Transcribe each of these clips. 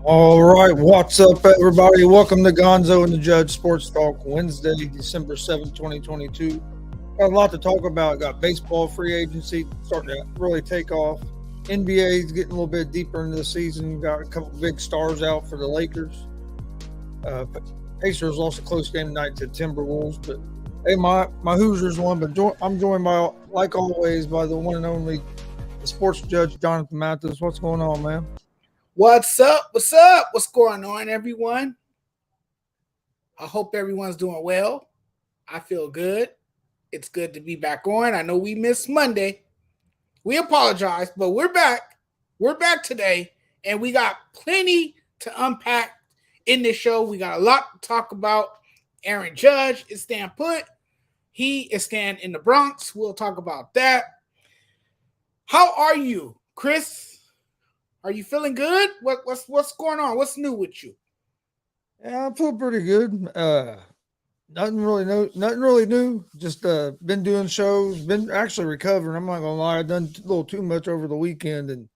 All right, what's up, everybody? Welcome to Gonzo and the Judge Sports Talk Wednesday, December 7th, 2022. Got a lot to talk about. Got baseball free agency starting to really take off. NBA is getting a little bit deeper into the season. Got a couple big stars out for the Lakers. But Pacers lost a close game tonight to Timberwolves. But hey, my Hoosiers won. But I'm joined by, like always, by the one and only the sports judge Jonathan Mathis. What's going on, man? What's up? What's up? What's going on, everyone? I hope everyone's doing well. I feel good. It's good to be back on. I know we missed Monday. We apologize, but we're back. We're back today, and we got plenty to unpack in this show. We got a lot to talk about. Aaron Judge is staying put. He is staying in the Bronx. We'll talk about that. How are you, Chris? Are you feeling good? What's going on? What's new with you? Yeah, I feel pretty good. Nothing really new. Just been doing shows, been actually recovering. I'm not gonna lie, I've done a little too much over the weekend and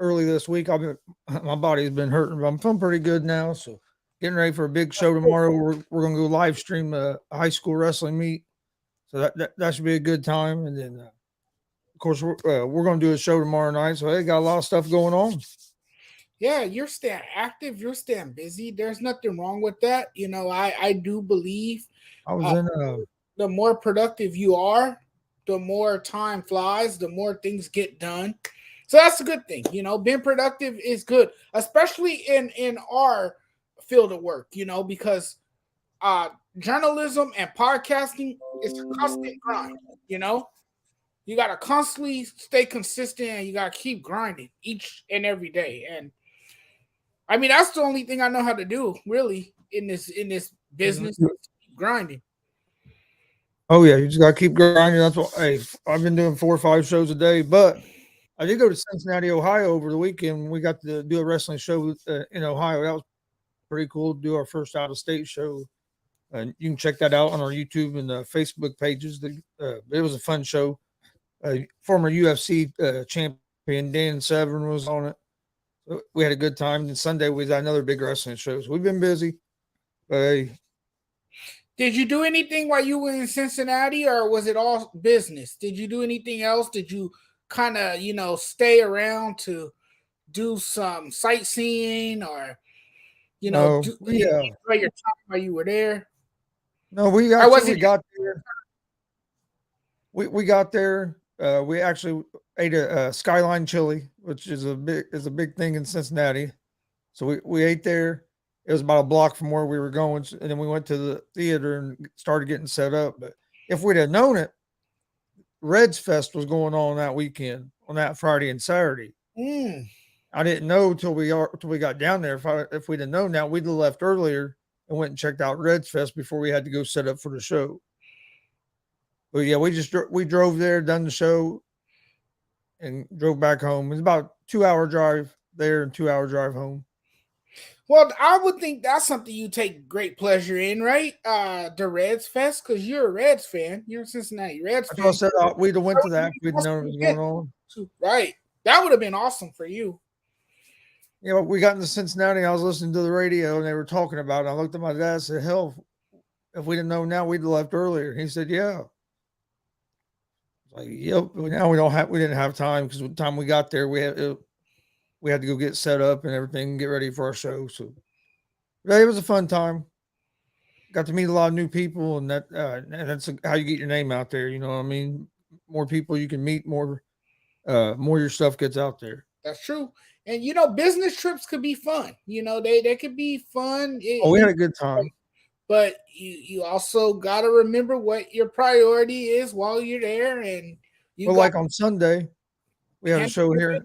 early this week. My body's been hurting, but I'm feeling pretty good now. So getting ready for a big show tomorrow. We're gonna go live stream a high school wrestling meet. So that should be a good time. And then of course we're gonna do a show tomorrow night. So they got a lot of stuff going on. Yeah, you're staying active. You're staying busy. There's nothing wrong with that. I do believe I was in the more productive you are, the more time flies, the more things get done. So that's a good thing. Being productive is good, especially in our field of work, because journalism and podcasting is a constant grind, You got to constantly stay consistent and you got to keep grinding each and every day. And I mean, that's the only thing I know how to do, really, in this business. Keep grinding. Oh yeah, you just gotta keep grinding. That's what. Hey, I've been doing 4 or 5 shows a day, but I did go to Cincinnati, Ohio over the weekend. We got to do a wrestling show in Ohio. That was pretty cool to do our first out of state show. And you can check that out on our YouTube and Facebook pages. It was a fun show. Former UFC champion Dan Severn was on it. So we had a good time. And Sunday was another big wrestling show. So we've been busy. But hey, did you do anything while you were in Cincinnati, or was it all business? Did you do anything else? Did you kind of, stay around to do some sightseeing, or, no, enjoy your time while you were there? No, we actually got there. We got there. We actually ate a Skyline chili, which is a big thing in Cincinnati. So we ate there. It was about a block from where we were going, and then we went to the theater and started getting set up. But if we'd have known it, Reds Fest was going on that weekend, on that Friday and Saturday. I didn't know till we got down there. If we'd have known that, we'd have left earlier and went and checked out Reds Fest before we had to go set up for the show. But yeah, we drove there, done the show, and drove back home. It's about a 2-hour drive there and 2-hour drive home. Well, I would think that's something you take great pleasure in, right? The Reds Fest, because you're a Reds fan. You're a Cincinnati Reds fan. I said we'd have went to that if we'd known what was going on. Right. That would have been awesome for you. Yeah, we got into Cincinnati. I was listening to the radio, and they were talking about it. I looked at my dad and said, hell, if we'd have known now, we'd have left earlier. He said, yeah. Like, yep. Now we didn't have time because by the time we got there, we had to go get set up and everything and get ready for our show. So yeah, it was a fun time. Got to meet a lot of new people, and that's how you get your name out there. You know what I mean? More people you can meet, more your stuff gets out there. That's true. And business trips could be fun. They could be fun. We had a good time. But you also got to remember what your priority is while you're there. And like on Sunday, we had a show here.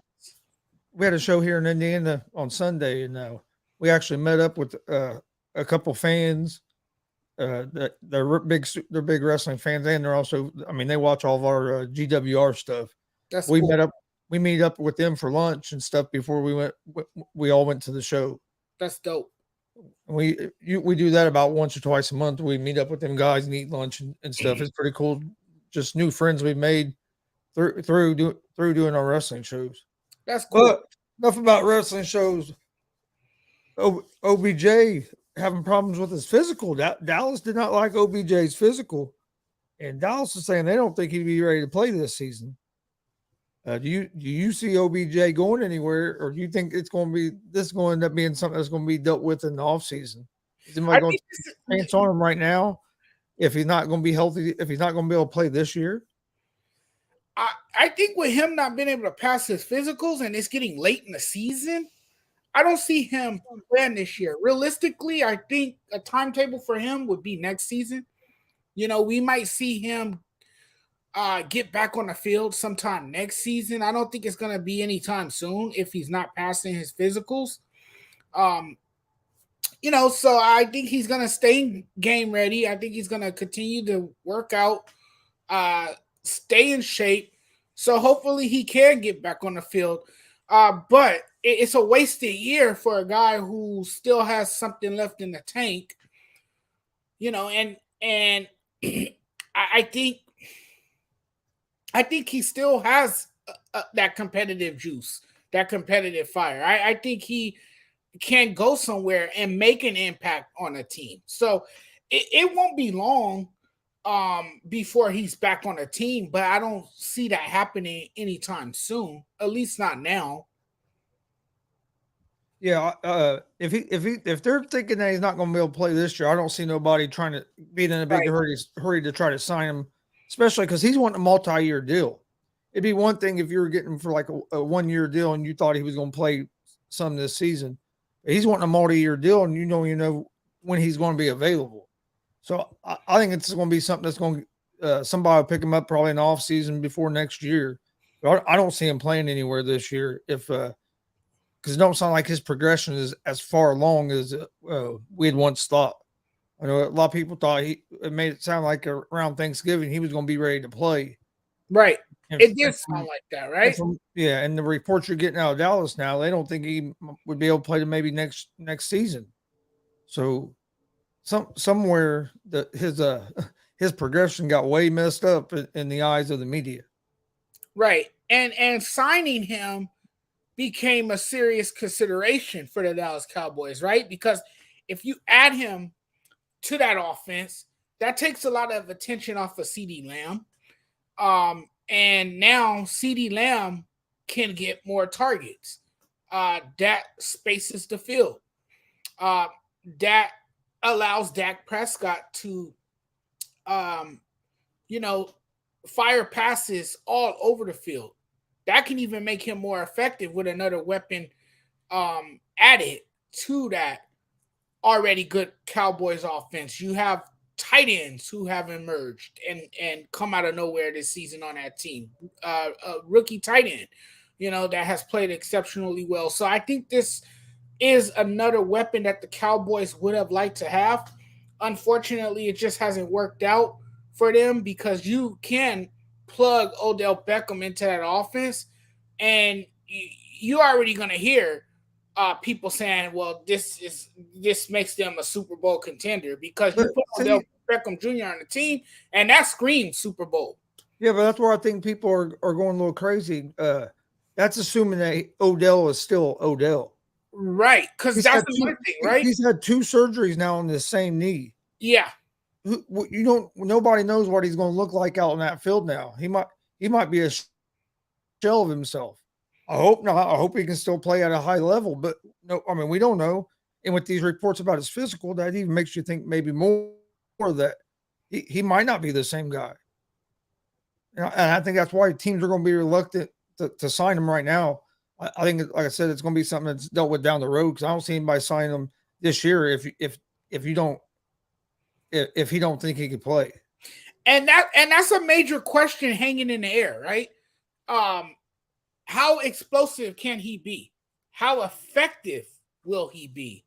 We had a show here in Indiana on Sunday, and we actually met up with a couple fans. They're big wrestling fans, and they're also, I mean, they watch all of our GWR stuff. We cool. We meet up with them for lunch and stuff before we all went to the show. That's dope. We do that about once or twice a month. We meet up with them guys and eat lunch and stuff. It's pretty cool. Just new friends we've made through doing our wrestling shows. That's cool. But enough about wrestling shows. OBJ having problems with his physical. Dallas did not like OBJ's physical, and Dallas is saying they don't think he'd be ready to play this season. Do you see OBJ going anywhere, or do you think it's going to be this is going to end up being something that's going to be dealt with in the offseason? Is anybody I going think to take a chance on him right now if he's not going to be healthy? If he's not going to be able to play this year? I think with him not being able to pass his physicals and it's getting late in the season, I don't see him playing this year. Realistically, I think a timetable for him would be next season. We might see him get back on the field sometime next season. I don't think it's going to be anytime soon if he's not passing his physicals. So I think he's going to stay game ready. I think he's going to continue to work out, stay in shape. So hopefully he can get back on the field. But it's a wasted year for a guy who still has something left in the tank. And I think he still has that competitive juice, that competitive fire. I think he can go somewhere and make an impact on a team. So it won't be long before he's back on a team, but I don't see that happening anytime soon, at least not now. Yeah, if they're thinking that he's not going to be able to play this year, I don't see nobody trying to be in a big Right. hurry to try to sign him, especially because he's wanting a multi-year deal. It'd be one thing if you were getting him for like a 1 year deal and you thought he was going to play some this season. He's wanting a multi-year deal, and you know when he's going to be available. So I think it's going to be something that's going to somebody will pick him up probably in the off season before next year. But I don't see him playing anywhere this year if because it don't sound like his progression is as far along as we had once thought. I know a lot of people thought it made it sound like around Thanksgiving he was going to be ready to play. Right. And, It did and sound from, like that, right? and the reports you're getting out of Dallas now, they don't think he would be able to play to maybe next season. So somewhere his progression got way messed up in the eyes of the media. Right. And signing him became a serious consideration for the Dallas Cowboys, right? Because if you add him to that offense, that takes a lot of attention off of CeeDee Lamb. And now CeeDee Lamb can get more targets. That spaces the field. That allows Dak Prescott to, fire passes all over the field. That can even make him more effective with another weapon added to that already good Cowboys offense. You have tight ends who have emerged and come out of nowhere this season on that team. A rookie tight end, that has played exceptionally well. So I think this is another weapon that the Cowboys would have liked to have. Unfortunately, it just hasn't worked out for them because you can plug Odell Beckham into that offense, and you're already going to hear people saying, "Well, this makes them a Super Bowl contender because you put Odell Beckham Jr. on the team, and that screams Super Bowl." Yeah, but that's where I think people are going a little crazy. That's assuming that Odell is still Odell. Right, because that's another thing, right? He's had 2 surgeries now on the same knee. Yeah. Nobody knows what he's going to look like out in that field now. He might be a shell of himself. I hope not. I hope he can still play at a high level, but no, I mean, we don't know. And with these reports about his physical, that even makes you think maybe more that he might not be the same guy. And I think that's why teams are going to be reluctant to sign him right now. I think, like I said, it's going to be something that's dealt with down the road because I don't see anybody signing him this year if he don't think he could play. And that's a major question hanging in the air, right? How explosive can he be? How effective will he be?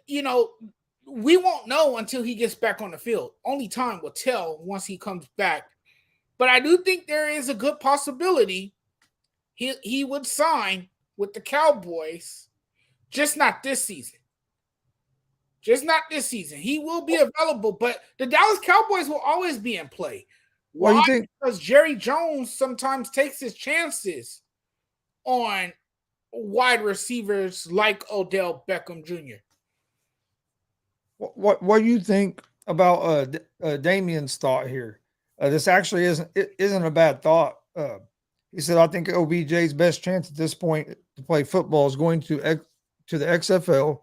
We won't know until he gets back on the field. Only time will tell once he comes back. But I do think there is a good possibility he would sign with the Cowboys, just not this season. Just not this season. He will be available, but the Dallas Cowboys will always be in play. Why? Well, you think because Jerry Jones sometimes takes his chances on wide receivers like Odell Beckham Jr. What do you think about Damien's thought here? This actually isn't a bad thought. He said, "I think OBJ's best chance at this point to play football is going to the XFL.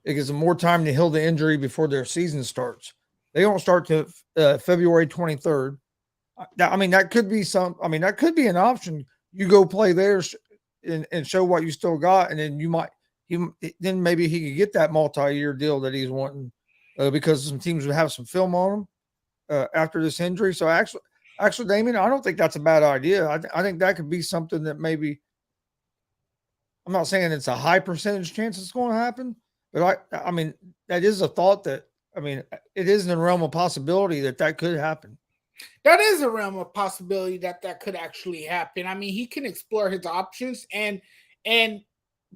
It gives them more time to heal the injury before their season starts. They don't start to February 23rd. I mean, that could be that could be an option. You go play there and show what you still got, and then then maybe he could get that multi-year deal that he's wanting because some teams would have some film on him after this injury. So actually, Damien, I don't think that's a bad idea. I think that could be something that maybe I'm not saying it's a high percentage chance it's going to happen, but I mean that is a thought that it is in the realm of possibility that could happen. That is a realm of possibility that could actually happen. I mean, he can explore his options and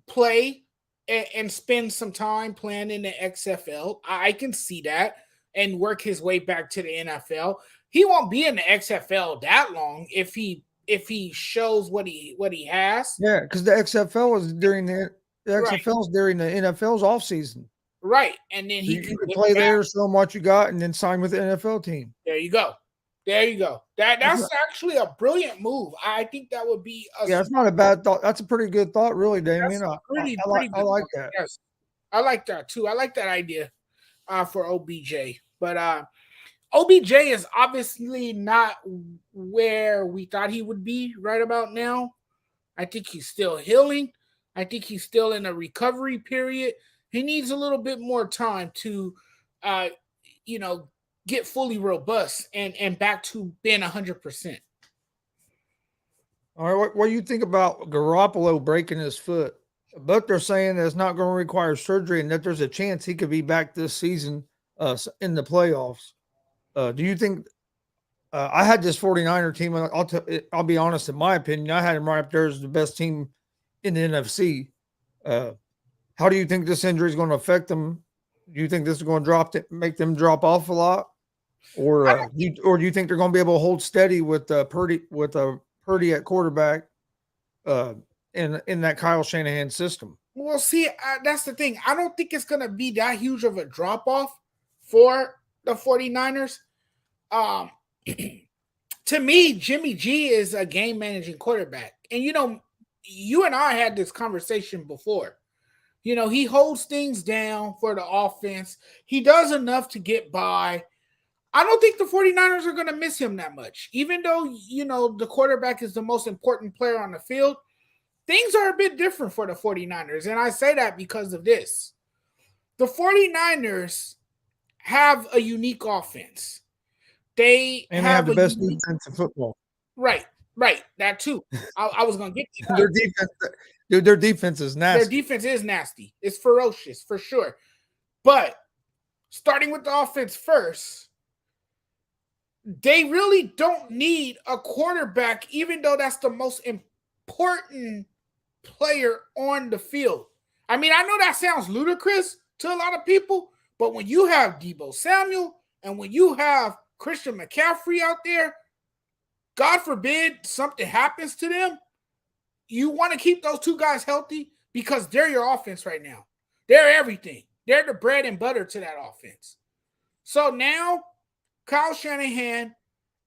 play and spend some time playing in the XFL. I can see that and work his way back to the NFL. He won't be in the XFL that long if he shows what he has. Yeah, because the XFL is during the XFL is during the NFL's off season. Right, and then you can play there, show them what you got, and then sign with the NFL team. There you go. That's actually a brilliant move. I think that would be it's not a bad thought. That's a pretty good thought, really, Damien. I like that. Yes. I like that too. I like that idea for OBJ. But OBJ is obviously not where we thought he would be right about now. I think he's still healing. I think he's still in a recovery period. He needs a little bit more time to get fully robust and back to being 100%. All right, what do you think about Garoppolo breaking his foot? But they're saying that it's not going to require surgery and that there's a chance he could be back this season in the playoffs. Do you think I had this 49er team, and I'll be honest, in my opinion, I had him right up there as the best team in the NFC. How do you think this injury is going to affect them? Do you think this is going to make them drop off a lot? Or do you think they're going to be able to hold steady with Purdy at quarterback in that Kyle Shanahan system? Well, see, that's the thing. I don't think it's going to be that huge of a drop-off for the 49ers. To me, Jimmy G is a game-managing quarterback. And, you and I had this conversation before. He holds things down for the offense. He does enough to get by. I don't think the 49ers are going to miss him that much. Even though, the quarterback is the most important player on the field, things are a bit different for the 49ers. And I say that because of this. The 49ers have a unique offense. They have the best defense in football. Right. That too. I was going to get to their defense. Dude, their defense is nasty. Their defense is nasty. It's ferocious for sure. But starting with the offense first, they really don't need a quarterback, even though that's the most important player on the field. I mean, I know that sounds ludicrous to a lot of people, but when you have Deebo Samuel and when you have Christian McCaffrey out there, God forbid something happens to them, you want to keep those two guys healthy because they're your offense right now. They're everything. They're the bread and butter to that offense. So now Kyle Shanahan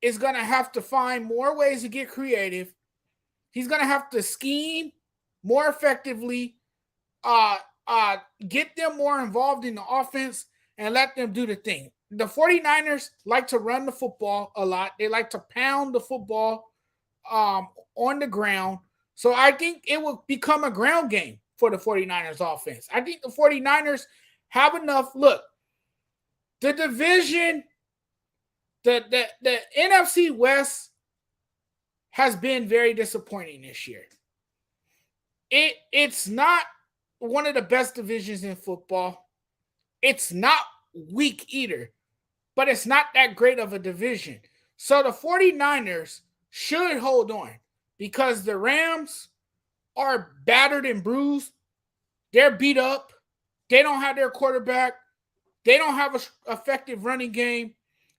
is going to have to find more ways to get creative. He's going to have to scheme more effectively, get them more involved in the offense, and let them do the thing. The 49ers like to run the football a lot. They like to pound the football on the ground. So I think it will become a ground game for the 49ers offense. I think the 49ers have enough. Look, the division, the NFC West has been very disappointing this year. It's not one of the best divisions in football. It's not weak either, but it's not that great of a division. So the 49ers should hold on because the Rams are battered and bruised. They're beat up. They don't have their quarterback. They don't have an effective running game.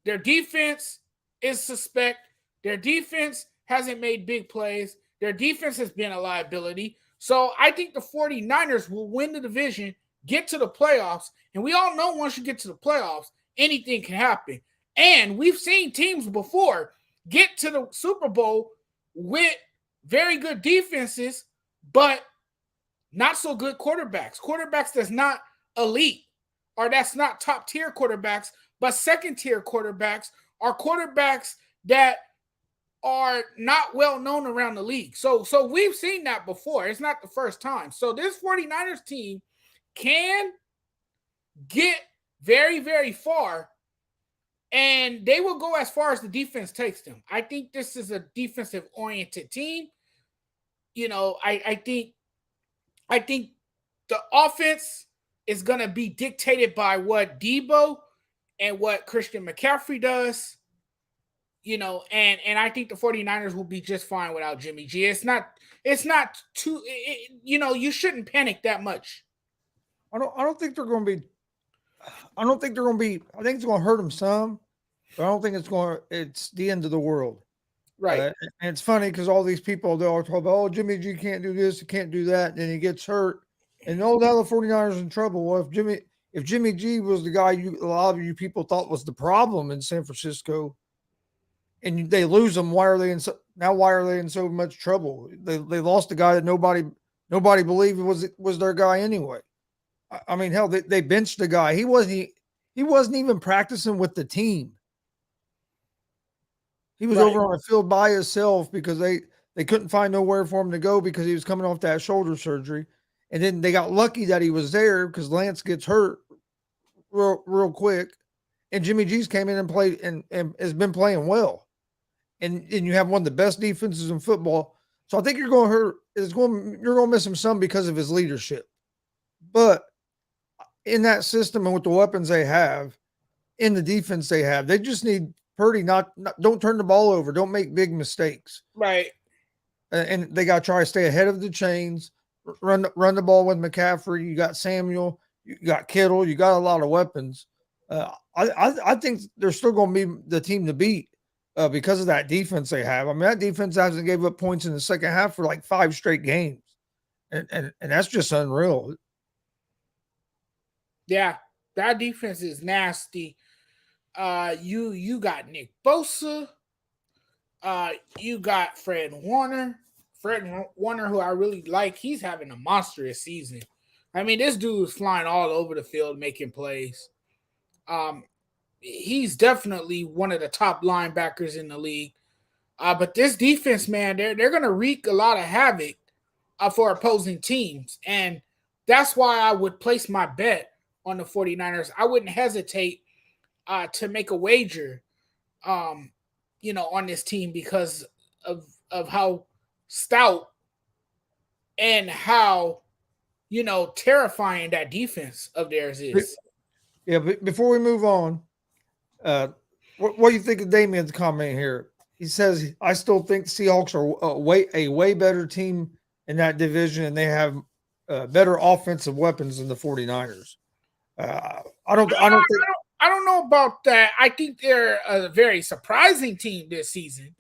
Their defense is suspect. Their defense hasn't made big plays. Their defense has been a liability. So I think the 49ers will win the division, get to the playoffs. And we all know once you get to the playoffs, anything can happen. And we've seen teams before get to the Super Bowl with very good defenses, but not so good quarterbacks. Quarterbacks that's not elite or that's not top tier quarterbacks, but second tier quarterbacks are quarterbacks that are not well known around the league. So we've seen that before. It's not the first time. So this 49ers team can get very, very far, and they will go as far as the defense takes them. I think this is a defensive oriented team. You know, I think the offense is going to be dictated by what Debo and what Christian McCaffrey does. You know, and I think the 49ers will be just fine without Jimmy G. It's not too, you know, you shouldn't panic that much. I don't think they're going to be. I don't think they're going to be. I think it's going to hurt them some, but I don't think it's the end of the world. Right. And it's funny because all these people, they'll talk about, oh, Jimmy G can't do this, he can't do that, and then he gets hurt. And now the 49ers in trouble. Well, if Jimmy G was the guy a lot of you people thought was the problem in San Francisco, and they lose him, why are they in so much trouble? They lost a guy that nobody believed was their guy anyway. I mean, hell, they benched the guy. He wasn't even practicing with the team. He was over on the field by himself because they couldn't find nowhere for him to go because he was coming off that shoulder surgery. And then they got lucky that he was there because Lance gets hurt real quick. And Jimmy G's came in and played and has been playing well. And you have one of the best defenses in football. So I think you're going to miss him some because of his leadership. But in that system and with the weapons they have, in the defense they have, they just need Purdy not don't turn the ball over, don't make big mistakes. Right. And they got to try to stay ahead of the chains, run the ball with McCaffrey. You got Samuel, you got Kittle, you got a lot of weapons. I think they're still going to be the team to beat because of that defense they have. I mean, that defense hasn't gave up points in the second half for like 5 straight games, and that's just unreal. Yeah, that defense is nasty. You got Nick Bosa. You got Fred Warner. Fred Warner, who I really like, he's having a monstrous season. I mean, this dude is flying all over the field making plays. He's definitely one of the top linebackers in the league. But this defense, man, they're going to wreak a lot of havoc for opposing teams. And that's why I would place my bet on the 49ers. I wouldn't hesitate to make a wager, on this team because of how stout and how, terrifying that defense of theirs is. Yeah, but before we move on, what do you think of Damien's comment here? He says, I still think the Seahawks are a way better team in that division, and they have better offensive weapons than the 49ers. I don't know about that. I think they're a very surprising team this season,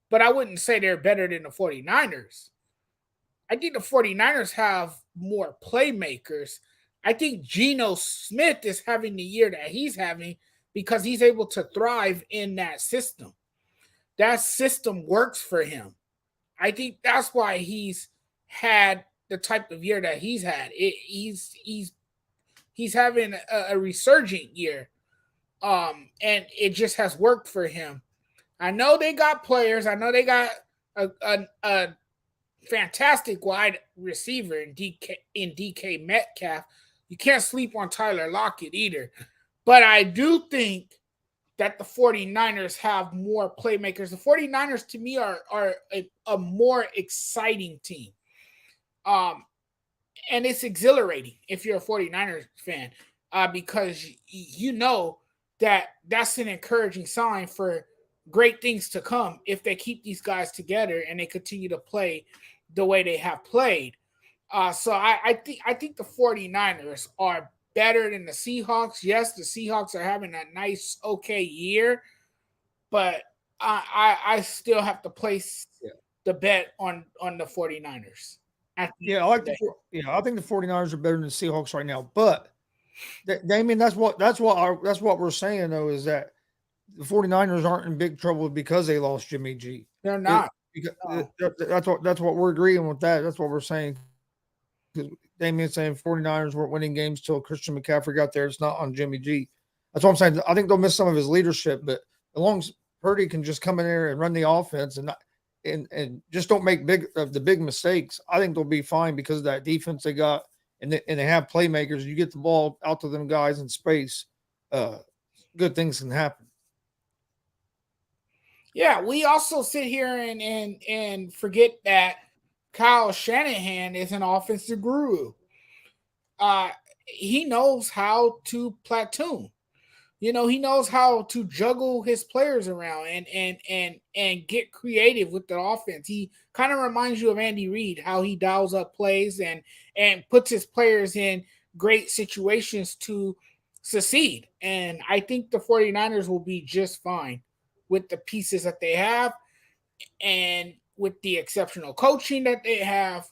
but I wouldn't say they're better than the 49ers. I think the 49ers have more playmakers. I think Geno Smith is having the year that he's having because he's able to thrive in that system. That system works for him. I think that's why he's had the type of year that he's had. He's having a resurgent year. And it just has worked for him. I know they got players. I know they got a fantastic wide receiver in DK Metcalf. You can't sleep on Tyler Lockett either. But I do think that the 49ers have more playmakers. The 49ers, to me, are a more exciting team. And it's exhilarating if you're a 49ers fan because you know that's an encouraging sign for great things to come if they keep these guys together and they continue to play the way they have played. So I think the 49ers are better than the Seahawks. Yes, the Seahawks are having a nice, okay year, but I still have to place the bet on the 49ers. at the Yeah, end of the day. I think the 49ers are better than the Seahawks right now. But Damien, that's what we're saying though, is that the 49ers aren't in big trouble because they lost Jimmy G. They're It, not. because No. that's what we're agreeing with that. That's what we're saying. Because Damien's saying 49ers weren't winning games till Christian McCaffrey got there. It's not on Jimmy G. That's what I'm saying. I think they'll miss some of his leadership, but as long as Purdy can just come in there and run the offense and not and just don't make the big mistakes, I think they'll be fine because of that defense they got, and they have playmakers. You get the ball out to them guys in space, uh, good things can happen. Yeah, we also sit here and forget that Kyle Shanahan is an offensive guru. He knows how to platoon. He knows how to juggle his players around and get creative with the offense. He kind of reminds you of Andy Reid, how he dials up plays and puts his players in great situations to succeed. And I think the 49ers will be just fine with the pieces that they have and with the exceptional coaching that they have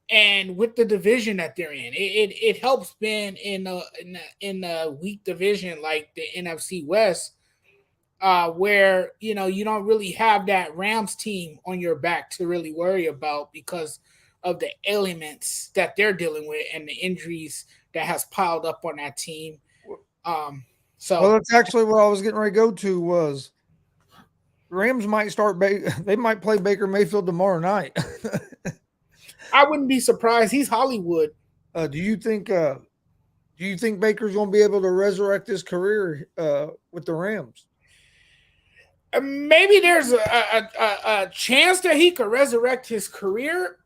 and with the division that they're in. It helps being in a weak division like the NFC West, where you don't really have that Rams team on your back to really worry about because of the ailments that they're dealing with and the injuries that has piled up on that team. Um, Well, so that's actually what I was getting ready to go to was Rams might they might play Baker Mayfield tomorrow night. I wouldn't be surprised. He's Hollywood. Do you think Baker's going to be able to resurrect his career with the Rams? Maybe there's a chance that he could resurrect his career.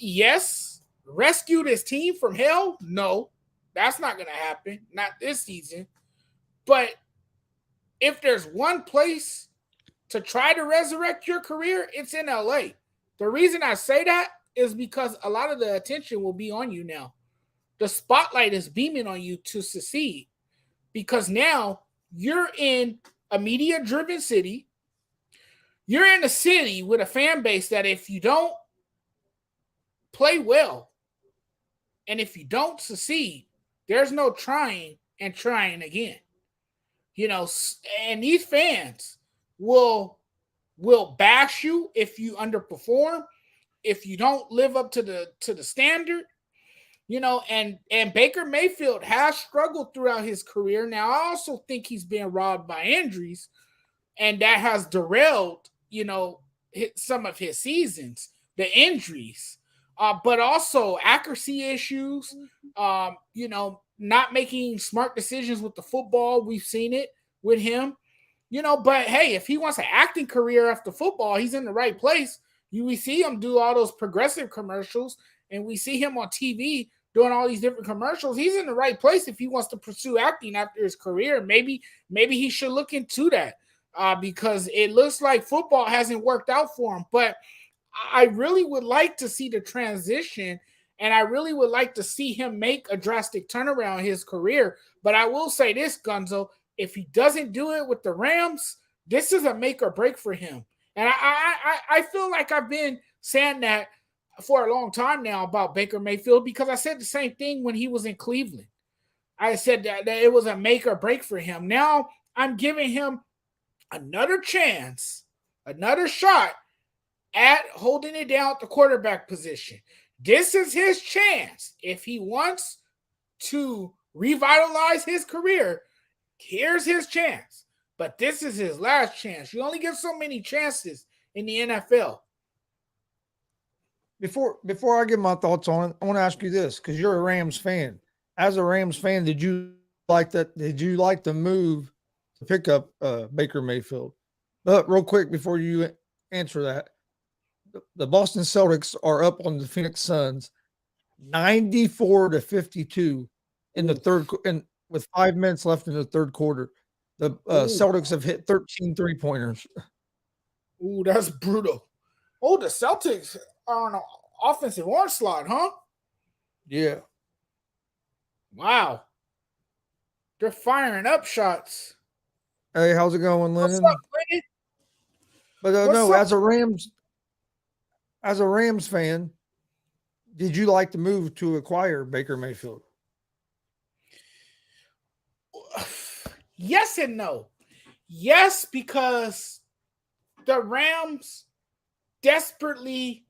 Yes. Rescue his team from hell? No. That's not going to happen. Not this season. But if there's one place to try to resurrect your career, it's in LA. The reason I say that is because a lot of the attention will be on you now. The spotlight is beaming on you to succeed because now you're in a media driven city. You're in a city with a fan base that if you don't play well and if you don't succeed, there's no trying and trying again. And these fans will bash you if you underperform, if you don't live up to the standard. And Baker Mayfield has struggled throughout his career. Now, I also think he's been robbed by injuries, and that has derailed, some of his seasons, the injuries, but also accuracy issues, not making smart decisions with the football. We've seen it with him, but hey, if he wants an acting career after football, he's in the right place. We see him do all those progressive commercials, and we see him on TV doing all these different commercials. He's in the right place if he wants to pursue acting after his career. Maybe he should look into that because it looks like football hasn't worked out for him. But I really would like to see the transition, and I really would like to see him make a drastic turnaround in his career. But I will say this, Gonzo, if he doesn't do it with the Rams, this is a make or break for him. And I feel like I've been saying that for a long time now about Baker Mayfield because I said the same thing when he was in Cleveland. I said that it was a make or break for him. Now I'm giving him another chance, another shot at holding it down at the quarterback position. This is his chance. If he wants to revitalize his career, here's his chance. But this is his last chance. You only get so many chances in the NFL. Before I give my thoughts on it, I want to ask you this because you're a Rams fan. As a Rams fan, did you like that? Did you like the move to pick up Baker Mayfield? But real quick before you answer that, the Boston Celtics are up on the Phoenix Suns 94-52 in the third and with 5 minutes left in the third quarter. The Celtics have hit 13 3-pointers. Ooh, that's brutal. Oh, the Celtics are on an offensive onslaught, huh? Yeah. Wow. They're firing up shots. Hey, how's it going, What's Lennon? up, Lennon? But What's no, up? as a Rams fan, did you like the move to acquire Baker Mayfield? Yes and no. Yes, because the Rams desperately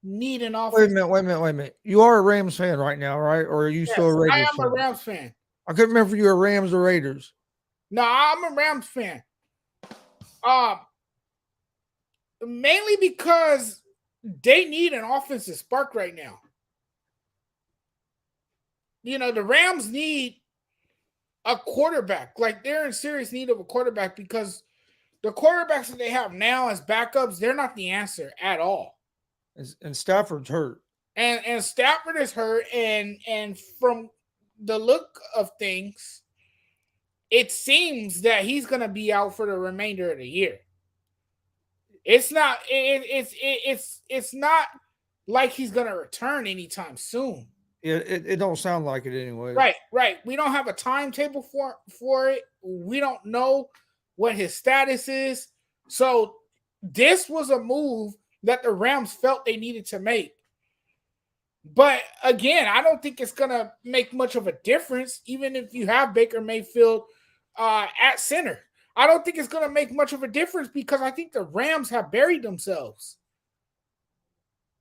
need an Wait a offense. minute, wait a minute, wait a minute. You are a Rams fan right now, right? Or are you still a Yes, I Raiders am a fan? Rams fan. I couldn't remember if you were Rams or Raiders. No, I'm a Rams fan. Um, Mainly because they need an offensive spark right now. You know, the Rams need a quarterback. Like they're in serious need of a quarterback because the quarterbacks that they have now as backups, they're not the answer at all. And Stafford's hurt. And Stafford is hurt, and from the look of things, it seems that he's going to be out for the remainder of the year. It's not it's not like he's going to return anytime soon. It don't sound like it anyway. Right. We don't have a timetable for it. We don't know what his status is. So this was a move that the Rams felt they needed to make. But again, I don't think it's going to make much of a difference, even if you have Baker Mayfield at center. I don't think it's going to make much of a difference because I think the Rams have buried themselves.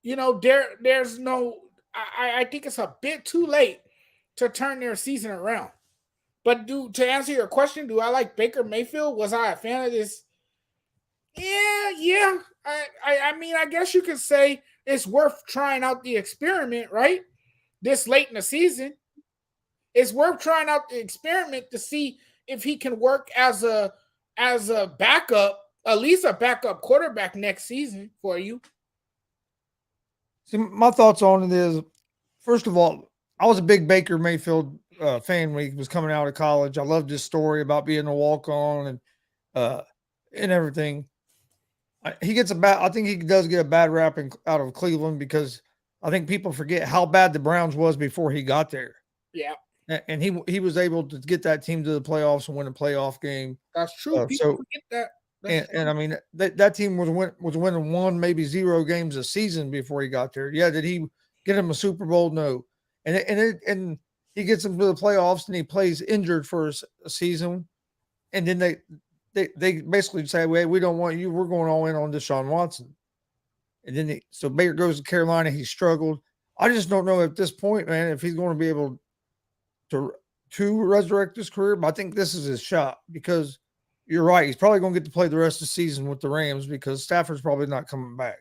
You know, there's no. I think it's a bit too late to turn their season around. But to answer your question, do I like Baker Mayfield? Was I a fan of this? Yeah. I mean, I guess you could say it's worth trying out the experiment, right? This late in the season, it's worth trying out the experiment to see if he can work as a backup, at least a backup quarterback next season for you. See, my thoughts on it is, first of all, I was a big Baker Mayfield fan when he was coming out of college. I loved his story about being a walk on and everything. He gets a bad. I think he does get a bad rap out of Cleveland because I think people forget how bad the Browns was before he got there. Yeah, And he was able to get that team to the playoffs and win a playoff game. that's true. People forget that. And I mean that team was winning one, maybe 0 games a season before he got there. Yeah, did he get him a Super Bowl? No. And he gets him to the playoffs and he plays injured for a season, and then they basically say, "Well, we don't want you. We're going all in on Deshaun Watson." And then so Baker goes to Carolina. He struggled. I just don't know at this point, man, if he's going to be able to resurrect his career. But I think this is his shot because you're right. He's probably going to get to play the rest of the season with the Rams because Stafford's probably not coming back.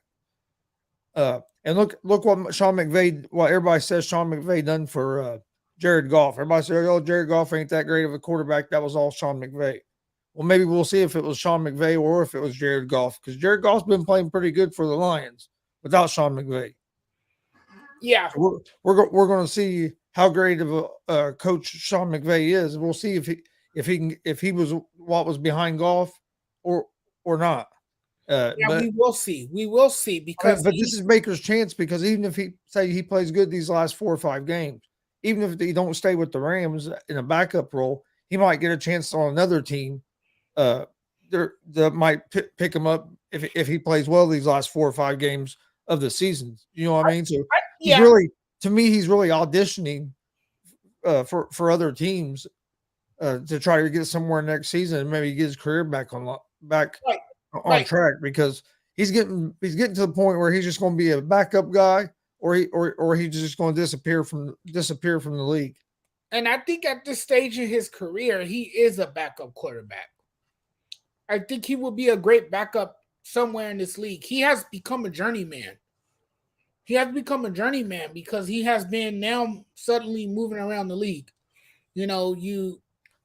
And look what Sean McVay, what everybody says Sean McVay done for Jared Goff. Everybody says, "Oh, Jared Goff ain't that great of a quarterback." That was all Sean McVay. Well, maybe we'll see if it was Sean McVay or if it was Jared Goff because Jared Goff's been playing pretty good for the Lions without Sean McVay. Yeah, So we're going to see how great of a coach Sean McVay is. We'll see if he was what was behind Goff or not. But we will see. We will see because but this is Baker's chance because even if he plays good these last 4 or 5 games, even if he don't stay with the Rams in a backup role, he might get a chance on another team. That might pick him up if he plays well these last 4 or 5 games of the season. You know what I mean? So he's really, to me, he's really auditioning for other teams to try to get somewhere next season and maybe get his career back on track because he's getting to the point where he's just going to be a backup guy or he's just going to disappear from the league. And I think at this stage in his career, he is a backup quarterback. I think he will be a great backup somewhere in this league. He has become a journeyman. He has become a journeyman because he has been now suddenly moving around the league. You know,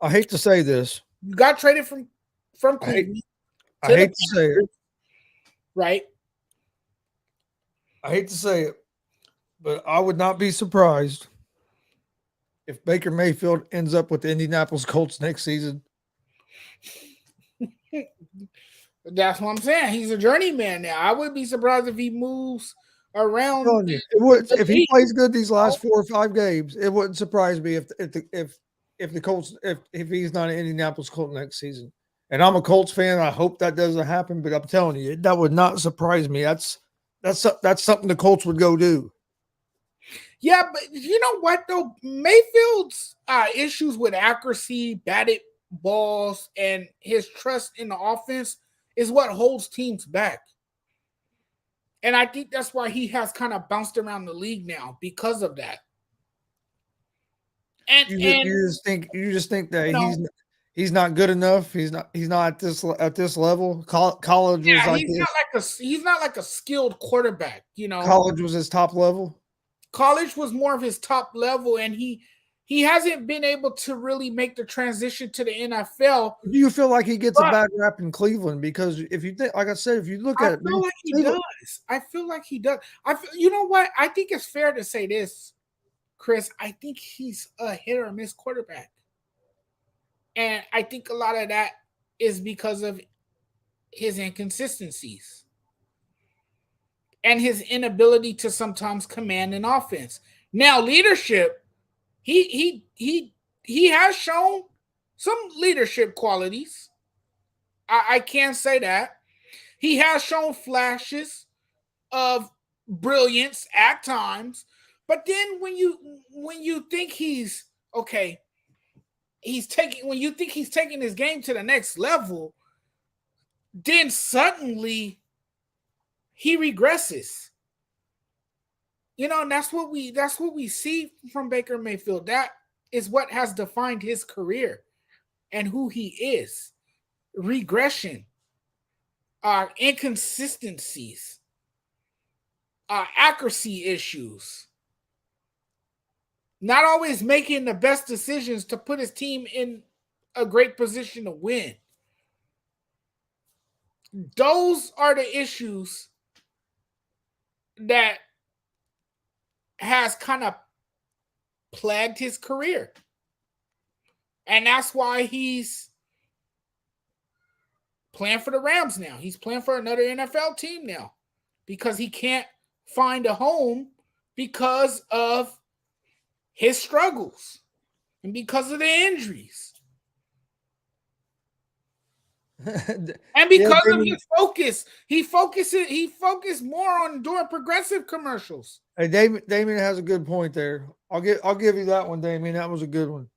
I hate to say this. You got traded from Cleveland. I hate to say it. Right. I hate to say it, but I would not be surprised if Baker Mayfield ends up with the Indianapolis Colts next season. That's what I'm saying. He's a journeyman now. I wouldn't be surprised if he moves around. If he plays good these last 4 or 5 games, it wouldn't surprise me if the Colts if he's not an Indianapolis Colt next season. And I'm a Colts fan. I hope that doesn't happen, but I'm telling you, that would not surprise me. That's something the Colts would go do. Yeah, but you know what though? Mayfield's issues with accuracy, batted balls, and his trust in the offense is what holds teams back. And I think that's why he has kind of bounced around the league now because of that. And You just think that you know, he's not good enough. He's not at this level. College was yeah, like his he's not like a skilled quarterback. college was his top level. College was more of his top level, and he hasn't been able to really make the transition to the NFL. Do you feel like he gets a But bad rap in Cleveland? Because if you think, like I said, if you look I at it, feel man, like he Cleveland, does. I feel like he does. You know what? I think it's fair to say this, Chris. I think he's a hit or miss quarterback. And I think a lot of that is because of his inconsistencies and his inability to sometimes command an offense. Now, leadership, he has shown some leadership qualities. I can't say that. He has shown flashes of brilliance at times, but then when you think he's okay, when you think he's taking his game to the next level, then suddenly he regresses. And that's what we see from Baker Mayfield. That is what has defined his career and who he is. Regression, inconsistencies, accuracy issues, not always making the best decisions to put his team in a great position to win. Those are the issues that has kind of plagued his career. And that's why he's playing for the Rams now. He's playing for another NFL team now because he can't find a home because of his struggles and because of the injuries. And because of his focus, he focused more on doing progressive commercials. Hey, Damien has a good point there. I'll give you that one, Damien. That was a good one.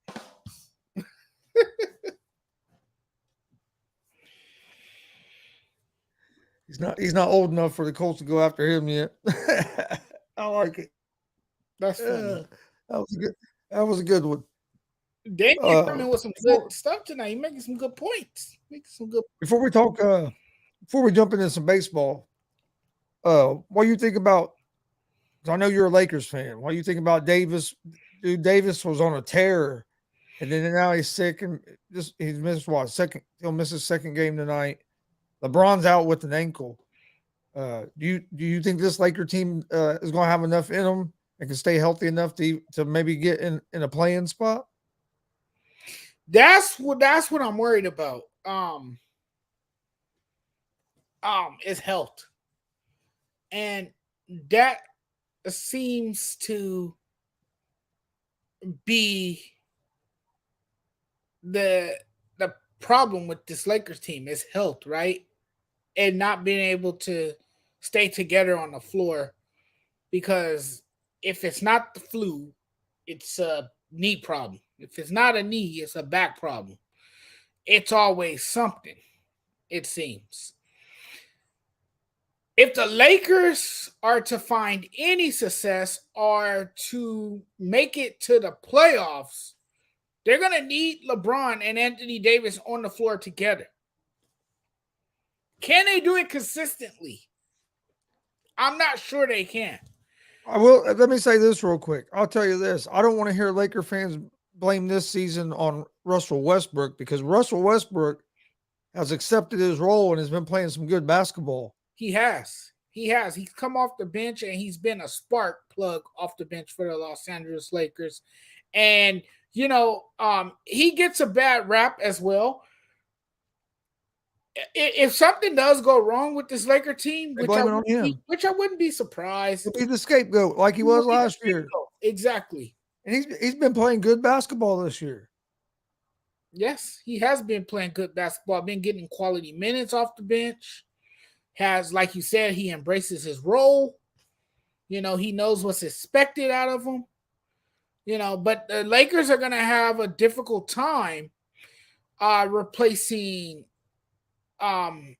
He's not old enough for the Colts to go after him yet. I like it. That's funny. That was a good one. Damien coming with some good stuff tonight. He's making some good points. Before we jump into some baseball, what do you think about? Because I know you're a Lakers fan. What do you think about Davis? Dude, Davis was on a tear, and then now he's sick and he's missed second. He'll miss his second game tonight. LeBron's out with an ankle. Do you think this Laker team is going to have enough in them and can stay healthy enough to maybe get in a playing spot? That's what I'm worried about. Is health, and that seems to be the problem with this Lakers team is health, right? And not being able to stay together on the floor, because if it's not the flu, it's a knee problem. If it's not a knee, it's a back problem. It's always something, it seems. If the Lakers are to find any success or to make it to the playoffs, they're going to need LeBron and Anthony Davis on the floor together. Can they do it consistently? I'm not sure they can. I will. Let me say this real quick. I'll tell you this. I don't want to hear Laker fans blame this season on Russell Westbrook, because Russell Westbrook has accepted his role and has been playing some good basketball. He has. He's come off the bench and he's been a spark plug off the bench for the Los Angeles Lakers. And, he gets a bad rap as well. If something does go wrong with this Laker team, which I wouldn't be surprised. He'll be the scapegoat like he was last year. Exactly. And he's been playing good basketball this year. Yes, he has been playing good basketball, been getting quality minutes off the bench. Has, like you said, he embraces his role. He knows what's expected out of him. But the Lakers are going to have a difficult time replacing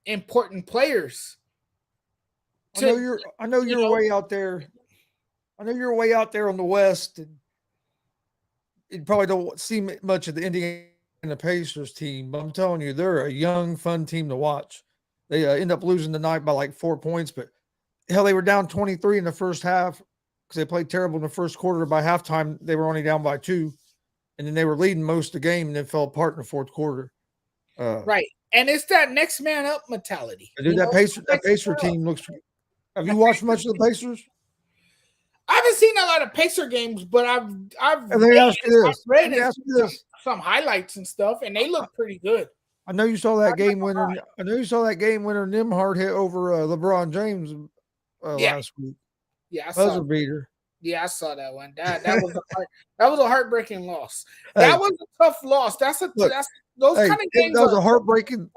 important players. I know you're way out there. I know you're way out there on the West, and you probably don't see much of the Indiana Pacers team. But I'm telling you, they're a young, fun team to watch. They end up losing tonight by like 4 points, but hell, they were down 23 in the first half because they played terrible in the first quarter. By halftime, they were only down by 2, and then they were leading most of the game, and then fell apart in the fourth quarter. Right, and it's that next man up mentality. Dude, that Pacer team looks. Have you watched much of the Pacers? I haven't seen a lot of Pacer games, but I've Let me ask you this. read some highlights and stuff, and they look pretty good. I know you saw that game winner. I know you saw that game winner Nimhard hit over LeBron James last week. Yeah, I buzzer saw beater. Yeah, I saw that one. That was a heartbreaking loss. That was a tough loss. Those kind of games. That was a heartbreaking.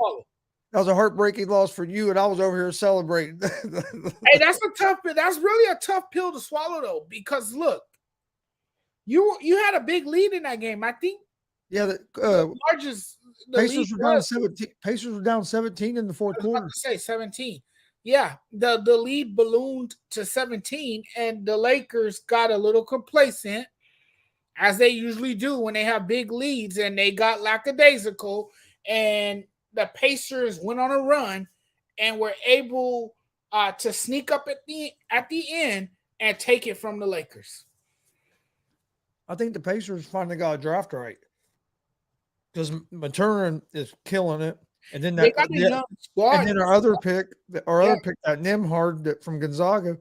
That was a heartbreaking loss for you, and I was over here celebrating. Hey, that's really a tough pill to swallow, though, because look, you had a big lead in that game. I think. Yeah, the largest. Pacers were down 17. Pacers were down 17 in the fourth quarter. I was about to say 17. Yeah, the lead ballooned to 17, and the Lakers got a little complacent, as they usually do when they have big leads, and they got lackadaisical, and the Pacers went on a run and were able to sneak up at the end and take it from the Lakers. I think the Pacers finally got a draft right because Maturin is killing it. And then our other pick, that Nimhard from Gonzaga,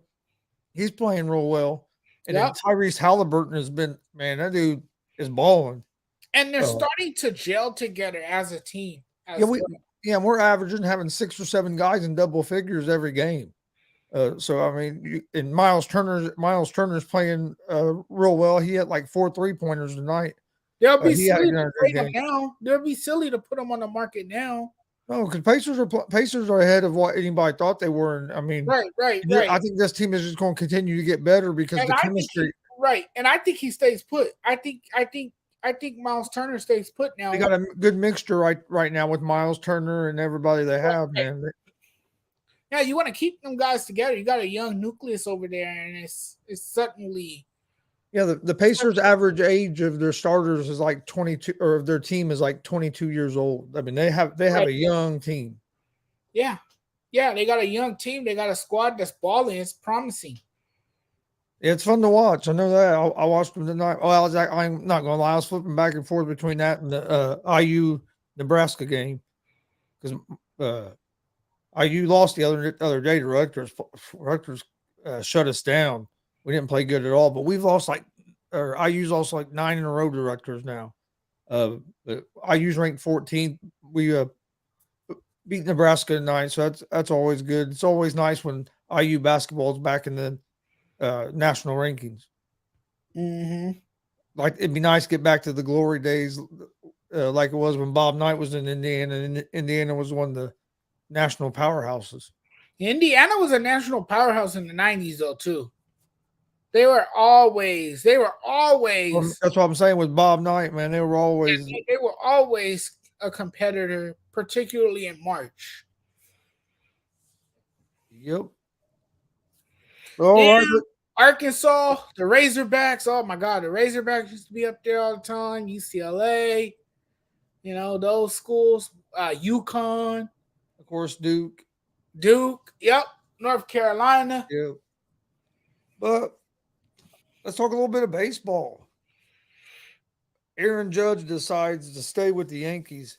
he's playing real well. And then Tyrese Halliburton has been, man, that dude is balling. And they're starting to gel together as a team. We're averaging having 6 or 7 guys in double figures every game. So I mean, Miles Turner's playing real well. He had like 4 3-pointers tonight. They'll be silly to put him now. They'll be silly to put him on the market now. No, because Pacers are ahead of what anybody thought they were. And I mean, right. I think this team is just going to continue to get better because the chemistry. And I think he stays put. I think Miles Turner stays put now. They got a good mixture right now with Miles Turner and everybody they have, man. Yeah, you want to keep them guys together. You got a young nucleus over there, and it's certainly. Yeah, the Pacers' average age of their starters is like 22, or of their team is like 22 years old. I mean, they have a young team. Yeah, they got a young team. They got a squad that's balling. It's promising. Yeah, it's fun to watch. I know that. I watched them tonight. Oh, I'm not going to lie. I was flipping back and forth between that and the IU Nebraska game because IU lost the other day to Rutgers. Rutgers shut us down. We didn't play good at all, but we've lost IU's lost like 9 in a row to Rutgers now. IU's ranked 14th. We beat Nebraska tonight, so that's always good. It's always nice when IU basketball is back in the national rankings. Mm-hmm. Like it'd be nice to get back to the glory days, like it was when Bob Knight was in Indiana, and Indiana was one of the national powerhouses. Indiana was a national powerhouse in the 90s, though, too. They were always. Well, that's what I'm saying with Bob Knight, man. They were always a competitor, particularly in March. Yep. All right. Arkansas, the Razorbacks. Oh my God, the Razorbacks used to be up there all the time. UCLA, those schools. UConn, of course, Duke. Yep. North Carolina. Yep. But let's talk a little bit of baseball. Aaron Judge decides to stay with the Yankees.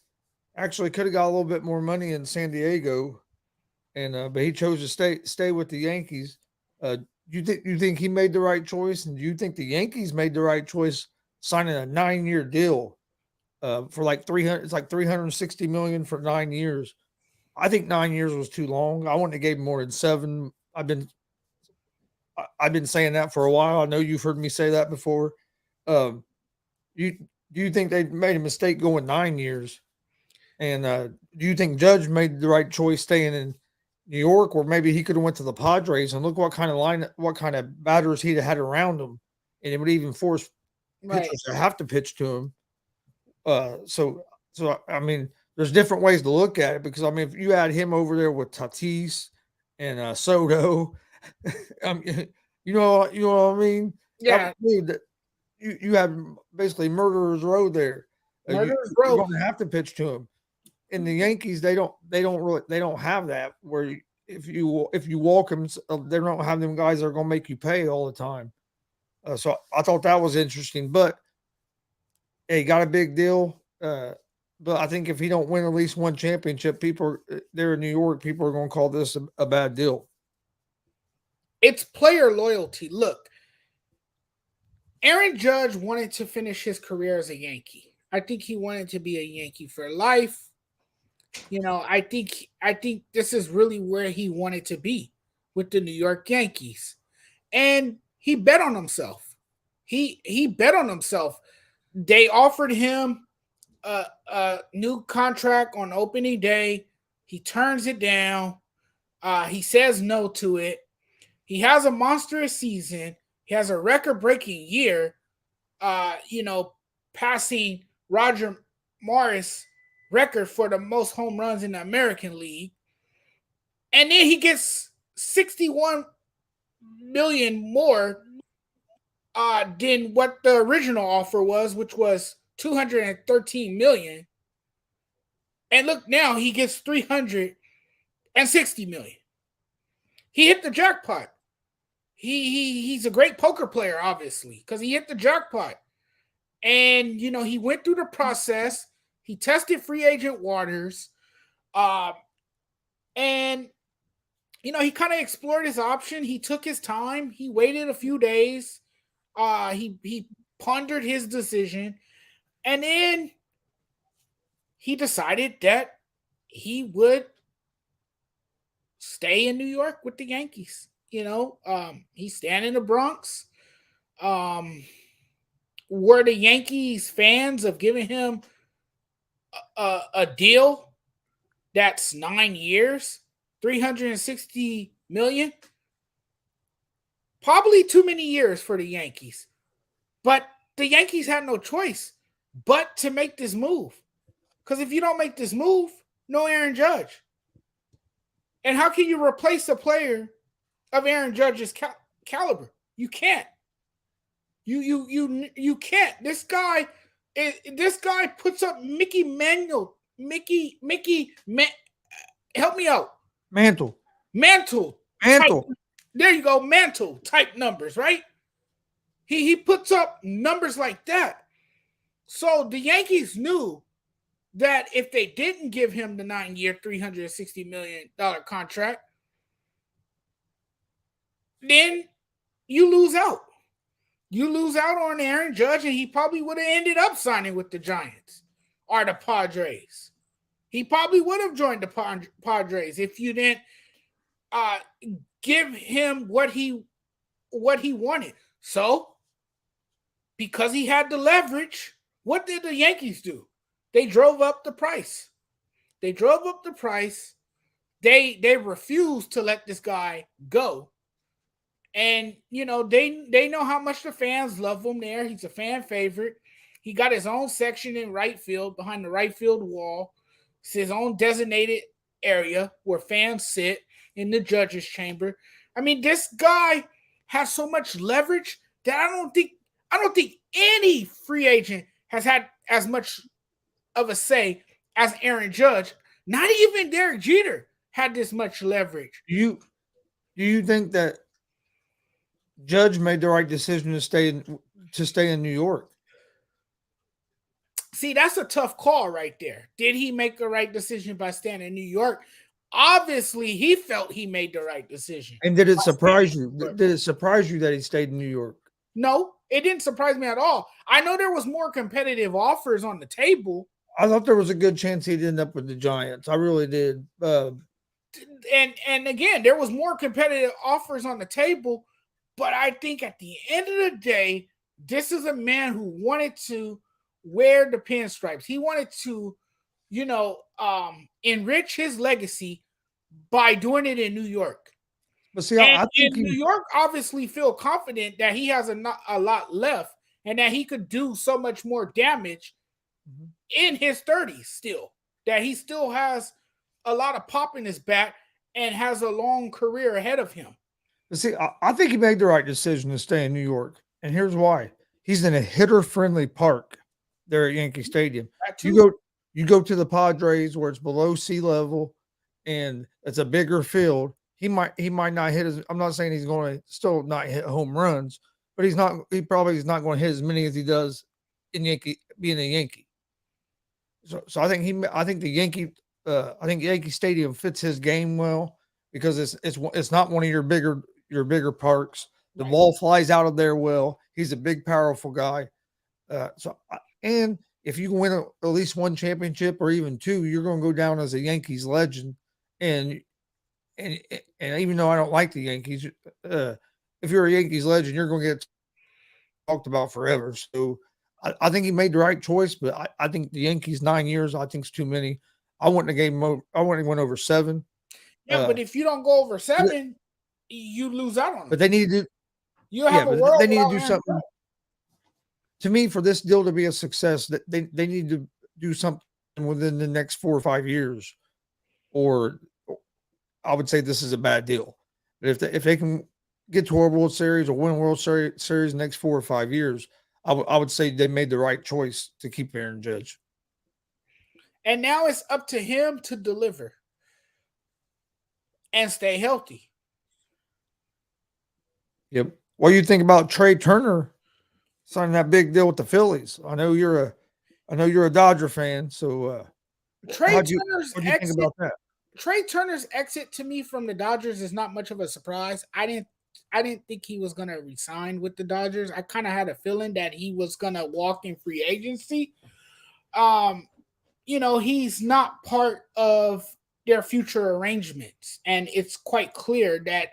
Actually, could have got a little bit more money in San Diego, and but he chose to stay with the Yankees. You think he made the right choice, and do you think the Yankees made the right choice signing a 9-year deal for like $300? It's like $360 million for 9 years. I think 9 years was too long. I wouldn't have gave him more than 7. I've been saying that for a while. I know you've heard me say that before. Do you think they made a mistake going 9 years? And do you think Judge made the right choice staying in New York, or maybe he could have went to the Padres, and look what kind of batters he'd have had around him, and it would even force Right. pitchers to have to pitch to him. So I mean, there's different ways to look at it because I mean, if you add him over there with Tatis and Soto, you know what I mean. That Yeah. would mean that you have basically murderer's row there. Murderers You're Row. going to have to pitch to him. In the Yankees, they don't have that where if you walk them, they don't have them guys that are going to make you pay all the time. So I thought that was interesting, but hey, got a big deal. But I think if he don't win at least one championship, people there in New York, people are going to call this a bad deal. It's player loyalty. Look, Aaron Judge wanted to finish his career as a Yankee. I think he wanted to be a Yankee for life. I think this is really where he wanted to be with the New York Yankees. And he bet on himself. He bet on himself. They offered him a new contract on opening day. He turns it down. He says no to it. He has a monstrous season. He has a record-breaking year. Passing Roger Morris record for the most home runs in the American League. And then he gets 61 million more than what the original offer was, which was 213 million. And look, now he gets 360 million. He hit the jackpot. He's a great poker player, obviously, because he hit the jackpot. And he went through the process. He tested free agent waters. And he kind of explored his option. He took his time. He waited a few days. He pondered his decision. And then he decided that he would stay in New York with the Yankees. He's staying in the Bronx. Were the Yankees fans of giving him a deal that's 9 years, 360 million? Probably too many years for the Yankees. But the Yankees had no choice but to make this move. Because if you don't make this move, no Aaron Judge. And how can you replace a player of Aaron Judge's caliber? You can't. You can't. This guy puts up help me out. Mantle. Type, there you go, Mantle type numbers, right? He puts up numbers like that. So the Yankees knew that if they didn't give him the 9-year, $360 million contract, then you lose out. You lose out on Aaron Judge, and he probably would have ended up signing with the Giants or the Padres. He probably would have joined the Padres if you didn't give him what he wanted. So, because he had the leverage, what did the Yankees do? They drove up the price. They refused to let this guy go. And, they know how much the fans love him there. He's a fan favorite. He got his own section in right field behind the right field wall. It's his own designated area where fans sit in the judge's chamber. I mean, this guy has so much leverage that I don't think any free agent has had as much of a say as Aaron Judge. Not even Derek Jeter had this much leverage. Do you think that Judge made the right decision to stay in New York? See, that's a tough call right there. Did he make the right decision by staying in New York? Obviously, he felt he made the right decision. And did it surprise you? Did it surprise you that he stayed in New York? No, it didn't surprise me at all. I know there was more competitive offers on the table. I thought there was a good chance he'd end up with the Giants. I really did. And again, there was more competitive offers on the table. But I think at the end of the day, this is a man who wanted to wear the pinstripes. He wanted to, enrich his legacy by doing it in New York. But see, And I think New York obviously feel confident that he has a lot left and that he could do so much more damage in his 30s still. That he still has a lot of pop in his bat and has a long career ahead of him. but see, I think he made the right decision to stay in New York, and here's why: he's in a hitter-friendly park there at Yankee Stadium. That You too. go, you go to the Padres where it's below sea level, and it's a bigger field. He might not hit as. I'm not saying he's going to still not hit home runs, but he's not. He probably is not going to hit as many as he does in Yankee being a Yankee. So I think I think the Yankee. I think Yankee Stadium fits his game well because it's not one of your bigger parks. The Right. ball flies out of there well. He's a big, powerful guy. And if you win at least one championship or even two, you're going to go down as a Yankees legend. And and and even though I don't like the Yankees, if you're a Yankees legend, you're going to get talked about forever. So I think he made the right choice, but I think the Yankees 9 years I think is too many. I wouldn't have gave him. I wouldn't have went over 7. Yeah, but if you don't go over But 7, you lose out on him. they need to do. You have Yeah, a but world they need to without do Aaron something. Judge. To me, for this deal to be a success, that they need to do something within the next 4 or 5 years, or I would say this is a bad deal. But if they can get to a World Series or win a Series in the next 4 or 5 years, I would say they made the right choice to keep Aaron Judge. And now it's up to him to deliver and stay healthy. Yep. What do you think about Trey Turner signing that big deal with the Phillies? I know you're a Dodger fan, so Trey how do you Turner's what do you think exit about that? Trey Turner's exit to me from the Dodgers is not much of a surprise. I didn't think he was gonna resign with the Dodgers. I kind of had a feeling that he was gonna walk in free agency. Um, he's not part of their future arrangements, and it's quite clear that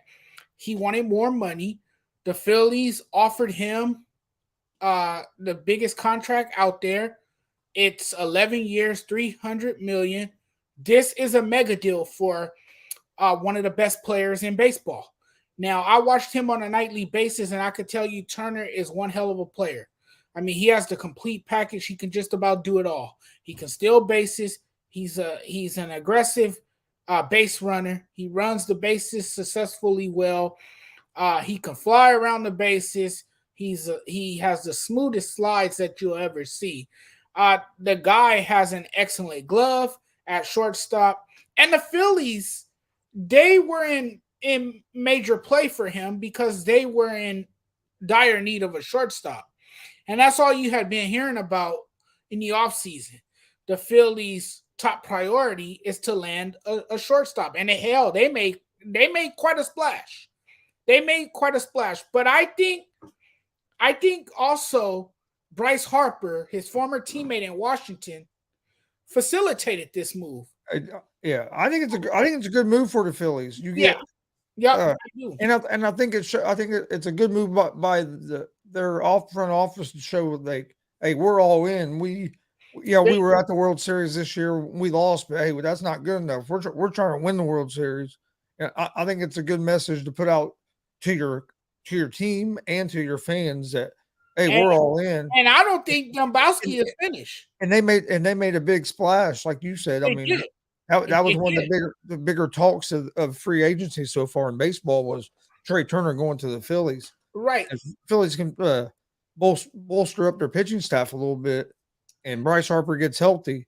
he wanted more money. The Phillies offered him the biggest contract out there. It's 11 years, 300 million. This is a mega deal for one of the best players in baseball. Now, I watched him on a nightly basis, and I could tell you Turner is one hell of a player. I mean, he has the complete package. He can just about do it all. He can steal bases. He's an aggressive base runner. He runs the bases successfully well. He can fly around the bases. He has the smoothest slides that you'll ever see. The guy has an excellent glove at shortstop, and the Phillies, they were in major play for him because they were in dire need of a shortstop, and that's all you had been hearing about in the offseason. The Phillies' top priority is to land a shortstop, and hell, they made quite a splash. They made quite a splash, but I think also Bryce Harper, his former teammate in Washington, facilitated this move. Yeah, I think it's a good move for the Phillies. You Yeah, get yep, uh, I do. and I think it's a good move by their off front office to show like, hey, we're all in. We They, were at the World Series this year. We lost, but hey, that's not good enough. We're trying to win the World Series. And I think it's a good message to put out to your team and to your fans that hey, and we're all in. and I don't think And, Dombrowski is finished. they made a big splash, like you said. I They mean, did. that was They one of did. the bigger talks of free agency so far in baseball was Trey Turner going to the Phillies. Right. If Phillies can bolster up their pitching staff a little bit, and Bryce Harper gets healthy,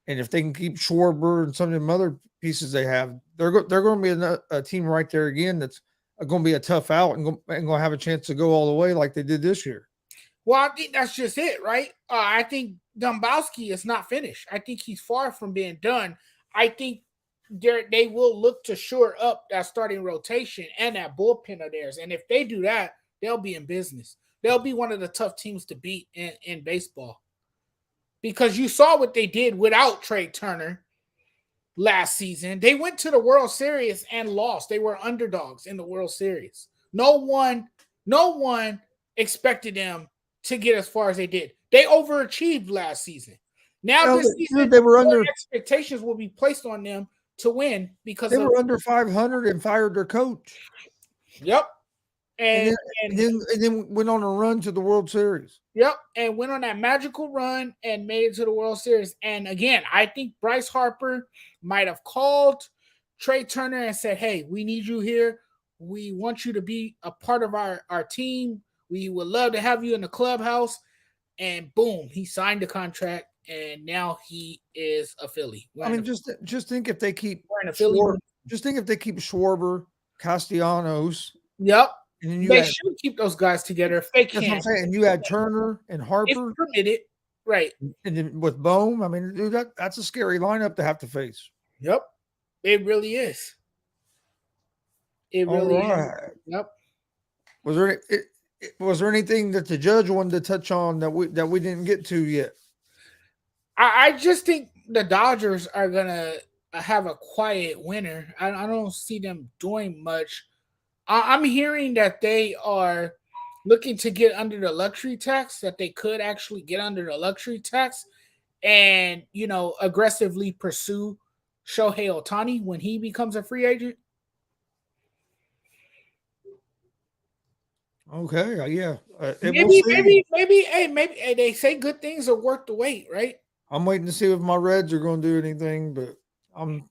and if they can keep Schwarber and some of them other pieces they have, they're going to be a team right there again that's going to be a tough out and going to have a chance to go all the way like they did this year. Well, I think that's just it, right? I think Dombrowski is not finished. I think he's far from being done. I think they will look to shore up that starting rotation and that bullpen of theirs. And if they do that, they'll be in business. They'll be one of the tough teams to beat in baseball. Because you saw what they did without Trey Turner last season. They went to the World Series and lost. They were underdogs in the World Series. No one expected them to get as far as they did. They overachieved last season. Now this season, They were more under expectations will be placed on them to win because They of were under 500 and fired their coach, yep. and And then and then and then went on a run to the World Series. yep, and went on that magical run and made it to the World Series. And again, I think Bryce Harper might have called Trey Turner and said, "Hey, we need you here. We want you to be a part of our team. We would love to have you in the clubhouse." And boom, he signed the contract, and now he is a Philly. I mean, just think if they keep Wearing a Philly. Just think if they keep Schwarber, Castellanos, Yep, and then you they had should keep those guys together if they that's what can. I'm saying. And you had Turner and If Harper, permitted, right? and then with Bohm. I mean, dude, that's a scary lineup to have to face. Yep, it really is. It All really is. right. Yep. Was there anything that the judge wanted to touch on that we didn't get to yet? I just think the Dodgers are gonna have a quiet winter. I don't see them doing much. I'm hearing that they are looking to get under the luxury tax, that they could actually get under the luxury tax and, aggressively pursue Shohei Ohtani when he becomes a free agent. Okay, yeah, we'll Maybe, see. maybe hey, they say good things are worth the wait, right? I'm waiting to see if my Reds are going to do anything, but I'm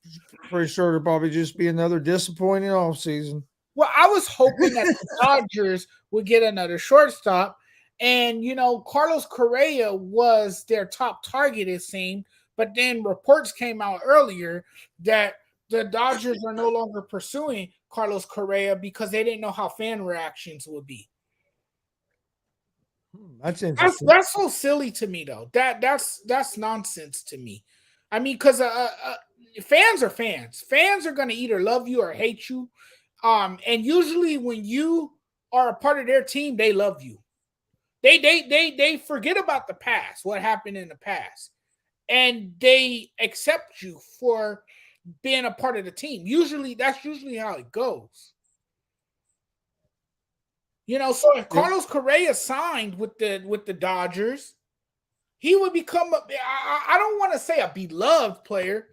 pretty sure it'll probably just be another disappointing offseason. Well, I was hoping that the Dodgers would get another shortstop. And, Carlos Correa was their top target, it seemed. But then reports came out earlier that the Dodgers are no longer pursuing Carlos Correa because they didn't know how fan reactions would be. That's interesting. That's so silly to me, though. That's nonsense to me. I mean, because fans are fans. Fans are going to either love you or hate you. And usually when you are a part of their team, they love you. They forget about the past, what happened in the past, and they accept you for being a part of the team. That's usually how it goes. So if Carlos Correa signed with the Dodgers, he would become I don't want to say a beloved player,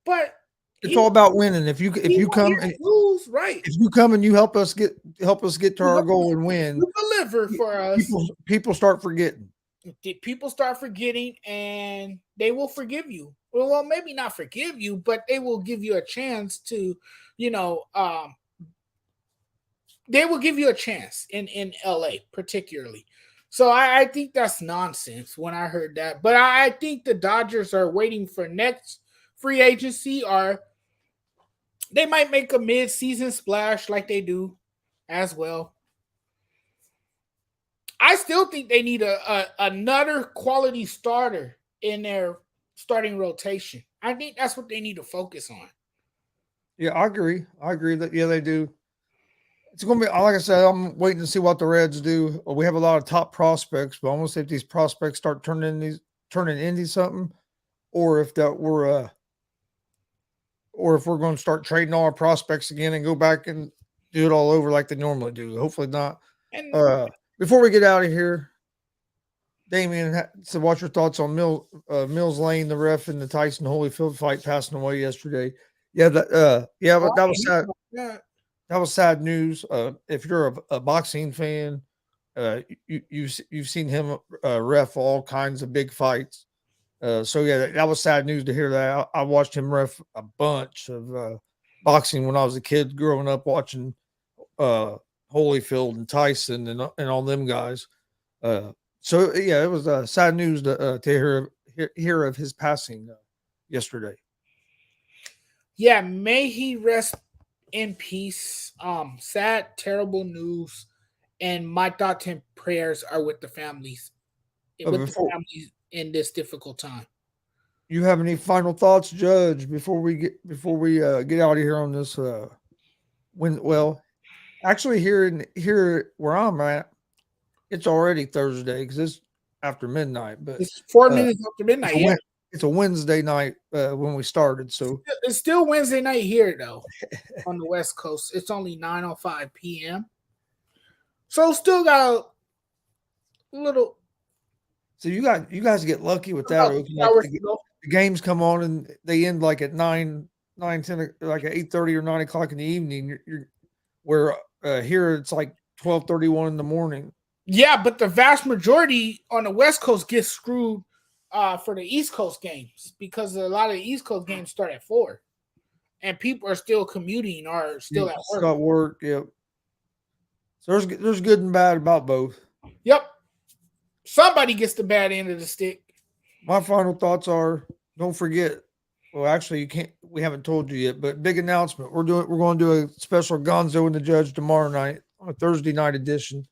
but it's all about winning. If you come and lose, right? If you come and you help us get to our goal and win, you deliver for us. People start forgetting. People start forgetting, and they will forgive you. Well, maybe not forgive you, but they will give you a chance to, they will give you a chance in LA, particularly. So I think that's nonsense when I heard that. But I think the Dodgers are waiting for next free agency, or they might make a mid-season splash like they do as well. I still think they need another quality starter in their starting rotation. I think that's what they need to focus on. Yeah, I agree. I agree that they do. It's going to be like I said. I'm waiting to see what the Reds do. We have a lot of top prospects, but I want to see if these prospects start turning into something, or if we're going to start trading all our prospects again and go back and do it all over like they normally do. Hopefully not. And before we get out of here, Damien, so what's your thoughts on Mills Lane, the ref in the Tyson Holyfield fight, passing away yesterday? Yeah, but that was sad. That was sad news. If you're a boxing fan, you've seen him ref all kinds of big fights. So yeah, that was sad news to hear that. I watched him ref a bunch of boxing when I was a kid, growing up watching Holyfield and Tyson and all them guys. So yeah, it was sad news to hear of his passing yesterday. Yeah, may he rest in peace. Sad, terrible news, and my thoughts and prayers are with the families, the families in this difficult time. You have any final thoughts, Judge, before we get out of here on this? Actually, here where I'm at, it's already Thursday because it's after midnight. But it's 4 minutes after midnight. It's a Wednesday night when we started, so it's still Wednesday night here though. On the West Coast, it's only 9:05 p.m. So still got a little. So you guys get lucky with that. The games come on and they end like at 9 9, 10, like at 8:30 or 9 o'clock in the evening. Where here it's like 12:31 in the morning. Yeah, but the vast majority on the West Coast gets screwed for the East Coast games because a lot of the East Coast games start at 4, and people are still commuting or still at work. Got work. Yep. So there's good and bad about both. Yep. Somebody gets the bad end of the stick. My final thoughts are: don't forget. Well, actually, you can't. We haven't told you yet, but big announcement. We're going to do a special Gonzo and the Judge tomorrow night on a Thursday night edition.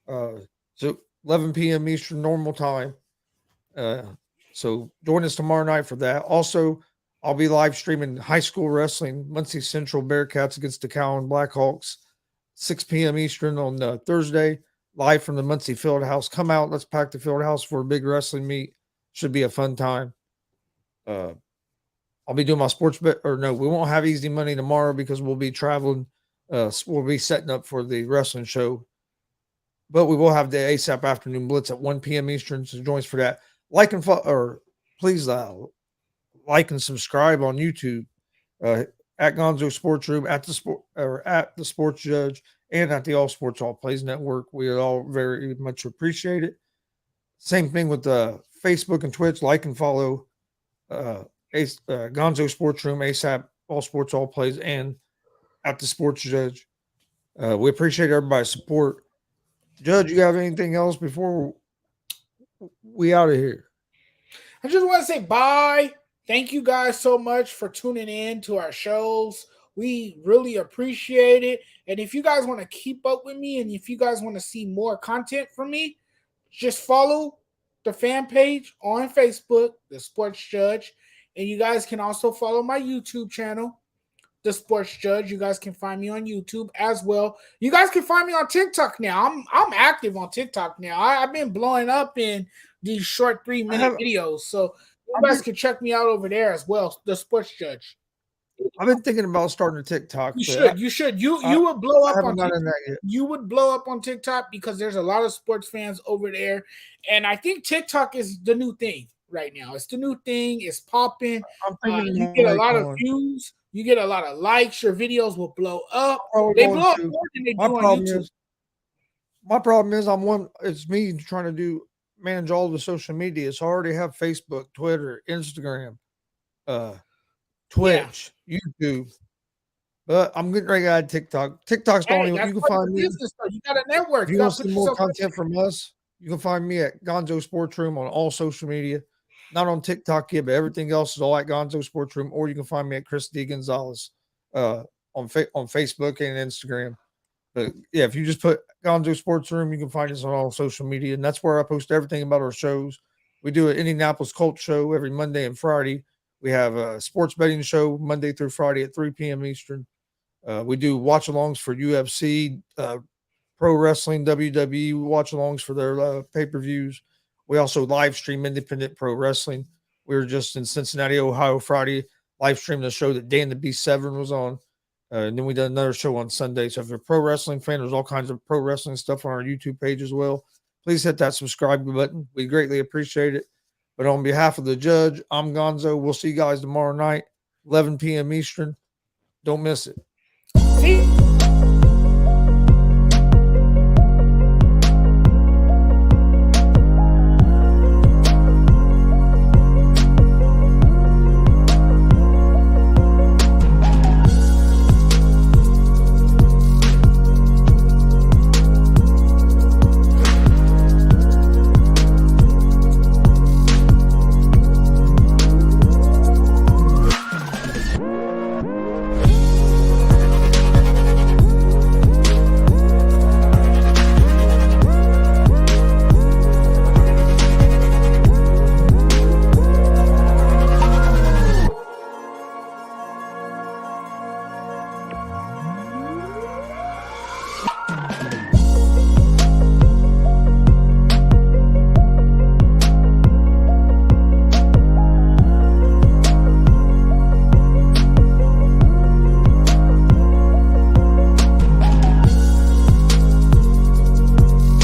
So 11 p.m. Eastern normal time. So join us tomorrow night for that. Also, I'll be live streaming high school wrestling, Muncie Central Bearcats against the Cowan Blackhawks, 6 p.m. Eastern on Thursday, live from the Muncie Field House. Come out, let's pack the Field House for a big wrestling meet. Should be a fun time. I'll be doing my sports bet, or no, we won't have easy money tomorrow because we'll be traveling. We'll be setting up for the wrestling show. But we will have the ASAP Afternoon Blitz at 1 p.m. Eastern, so join us for that. Like and please like and subscribe on YouTube at Gonzo Sports Room, at the Sports Judge, and at the All Sports All Plays Network. We all very much appreciate it. Same thing with Facebook and Twitch. Like and follow Gonzo Sports Room, ASAP All Sports All Plays, and at the Sports Judge. We appreciate everybody's support. Judge, you have anything else before we out of here? I just want to say bye. Thank you guys so much for tuning in to our shows. We really appreciate it. And if you guys want to keep up with me and if you guys want to see more content from me, just follow the fan page on Facebook, The Sports Judge. And you guys can also follow my YouTube channel, The Sports Judge. You guys can find me on YouTube as well. You guys can find me on TikTok now. I'm active on TikTok now. I've been blowing up in these short 3-minute videos. So you guys can check me out over there as well, The Sports Judge. I've been thinking about starting a TikTok. You should. You would blow up on TikTok. You would blow up on TikTok because there's a lot of sports fans over there. And I think TikTok is the new thing right now. It's the new thing. It's popping. You get a lot of views. You get a lot of likes. Your videos will blow up. They blow up more than they do on YouTube. My problem is it's me trying to manage all the social media. So I already have Facebook, Twitter, Instagram, Twitch, YouTube. But I'm getting ready to add TikTok. TikTok's the only one you can find me. You got a network. If you want to see more content from us, you can find me at Gonzo Sports Room on all social media. Not on TikTok yet, but everything else is all at Gonzo Sports Room, or you can find me at Chris D. Gonzalez on Facebook and Instagram. But yeah, if you just put Gonzo Sports Room, you can find us on all social media, and that's where I post everything about our shows. We do an Indianapolis Colts show every Monday and Friday. We have a sports betting show Monday through Friday at 3 p.m. Eastern. We do watch-alongs for UFC, pro wrestling, WWE watch-alongs for their pay-per-views. We also live stream independent pro wrestling. We were just in Cincinnati, Ohio Friday, live streaming the show that Dan the Beast Severn was on. And then we did another show on Sunday. So if you're a pro wrestling fan, there's all kinds of pro wrestling stuff on our YouTube page as well. Please hit that subscribe button. We greatly appreciate it. But on behalf of the Judge, I'm Gonzo. We'll see you guys tomorrow night, 11 p.m. Eastern. Don't miss it.